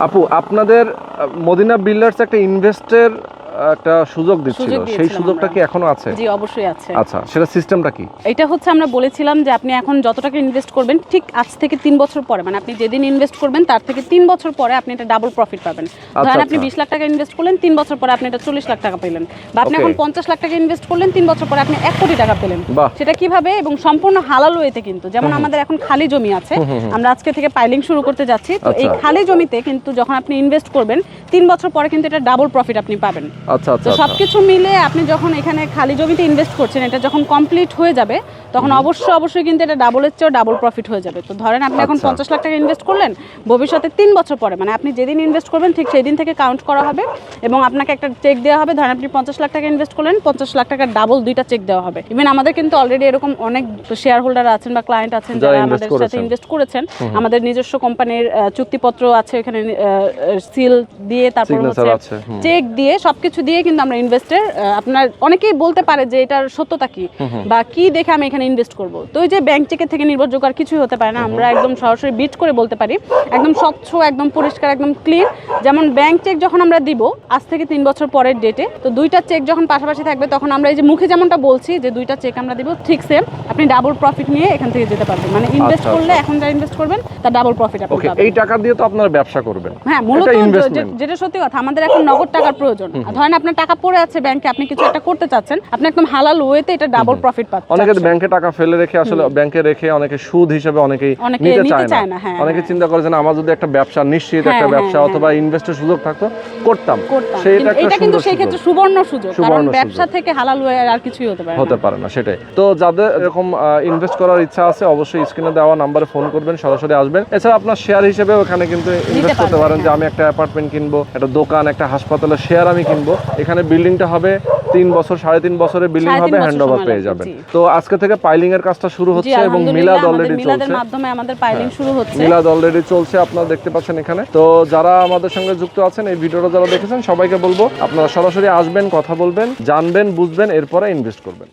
আপু, আপনাদের Medina builders একটা ইনভেস্টের একটা সুযোগ দিচ্ছিল, সেই সুযোগটা কি এখনো আছে? জি, অবশ্যই আছে। আচ্ছা, সেটা সিস্টেমটা কি? এটা হচ্ছে আমরা বলেছিলাম যে আপনি এখন যত টাকা ইনভেস্ট করবেন ঠিক আজ থেকে 3 বছর পরে, মানে আপনি যেদিন ইনভেস্ট করবেন তার থেকে 3 বছর পরে আপনি এটা ডাবল প্রফিট পাবেন। ধরেন আপনি 20 লাখ টাকা ইনভেস্ট করলেন, 3 বছর পরে আপনি এটা 40 লাখ টাকা পেলেন, বা আপনি এখন 50 লাখ টাকা ইনভেস্ট করলেন, 3 বছর পরে আপনি 1 কোটি টাকা পেলেন। সেটা কিভাবে? এবং সম্পূর্ণ হালাল ওয়েতে কিন্তু। যেমন আমাদের এখন খালি জমি আছে, আমরা আজকে থেকে পাইলিং শুরু করতে যাচ্ছি, তো এই খালি জমিতে কিন্তু যখন আপনি ইনভেস্ট করবেন 3 বছর পরে কিন্তু এটা ডাবল প্রফিট আপনি পাবেন। আচ্ছা আচ্ছা, সবকিছু মিলে আপনি যখন এখানে খালি জমিতে ইনভেস্ট করছেন, এটা যখন কমপ্লিট হয়ে যাবে তখন অবশ্যই কিন্তু এটা ডাবলের চেয়েও ডাবল প্রফিট হয়ে যাবে। তো ধরেন আপনি এখন 50 লাখ টাকা ইনভেস্ট করলেন, ভবিষ্যতে 3 বছর পরে, মানে আপনি যেদিন ইনভেস্ট করবেন ঠিক সেই দিন থেকে কাউন্ট করা হবে এবং আপনাকে একটা চেক দেওয়া হবে। ধরেন আপনি 50 লাখ টাকা ইনভেস্ট করলেন, 50 লাখ টাকার ডাবল 2টা চেক দেওয়া হবে। ইভেন আমাদের কিন্তু অলরেডি এরকম অনেক শেয়ার হোল্ডার আছেন বা ক্লায়েন্ট আছেন যারা আমাদের সাথে ইনভেস্ট করেছেন। আমাদের নিজস্ব কোম্পানির চুক্তিপত্র আছে, এখানে সিল দিয়ে তারপর হচ্ছে চেক দিয়ে সবকিছু দিয়ে কিন্তু আমরা ইনভেস্টের, আপনার অনেকেই বলতে পারে যে এটার সত্যতা কি বা কি দেখে আমি এখানে ইনভেস্ট করব। তো ওই যে ব্যাংক চেকের থেকে নির্ভরযোগ্য আর কিছুই হতে পারে না। আমরা একদম সরাসরি বিট করে বলতে পারি, একদম স্বচ্ছ, একদম পরিষ্কার, একদম ক্লিন। যেমন ব্যাংক চেক যখন আমরা দিব আজ থেকে 3 বছর পরের ডেটে, তো 2টা চেক যখন পাশাপাশি থাকবে তখন আমরা এই যে মুখে যেমনটা বলছি যে 2টা চেক আমরা দিব, ঠিক সেম আপনি ডাবল প্রফিট নিয়ে এখান থেকে যেতে পারবেন। মানে ইনভেস্ট করলে এখন যা ইনভেস্ট করবেন তার ডাবল প্রফিট আপনি পাবেন। এই টাকা দিয়ে তো আপনারা ব্যবসা করবেন। হ্যাঁ, মূলত যেটা সত্যি কথা, আমাদের এখন নগদ টাকার প্রয়োজন। ধরেন আপনার টাকা পড়ে আছে ব্যাংকে, আপনি কিছু একটা করতে চাচ্ছেন, আপনি একদম হালাল ওয়েতে এটা ডাবল প্রফিট পাচ্ছেন। অনেকে ব্যাংকে টাকা ফেলে রেখে আসলে ব্যাংকে রেখে অনেকে সুদ হিসেবে অনেকেই নিতে চায় না। অনেকে চিন্তা করে যে আমার যদি একটা ব্যবসা, নিশ্চিত একটা ব্যবসা অথবা ইনভেস্টের সুযোগ থাকতো করতাম। এটা কিন্তু সেই ক্ষেত্রে সুবর্ণ সুযোগ, কারণ ব্যবসা থেকে হালাল ওয়ে আর কিছুই হতে পারে না। সেটাই তো, যাদের এরকম ইনভেস্ট করার ইচ্ছা আছে অবশ্যই স্ক্রিনে দেওয়া নাম্বারে ফোন করবেন, সরাসরি আসবেন। এছাড়া আপনার শেয়ার হিসেবে ওখানে কিন্তু ইনভেস্ট করতে পারেন, যে আমি একটা অ্যাপার্টমেন্ট কিনবো, একটা দোকান, একটা হাসপাতালের শেয়ার আমি কিনবো, এখানে বিল্ডিংটা হবে 3 বছর 3.5 বছরের বিল্ডিং হবে, হ্যান্ডওভার পেয়ে যাবেন। তো আজকে থেকে পাইলিং এর কাজটা শুরু হচ্ছে এবং মিলাদ অলরেডি চলছে। মিলাদের মাধ্যমে আমাদের পাইলিং শুরু হচ্ছে, মিলাদ অলরেডি চলছে, আপনারা দেখতে পাচ্ছেন এখানে। তো যারা আমাদের সঙ্গে যুক্ত আছেন, এই ভিডিওটা যারা দেখেছেন সবাইকে বলবো আপনারা সরাসরি আসবেন, কথা বলবেন, জানবেন, বুঝবেন, এরপরে ইনভেস্ট করবেন।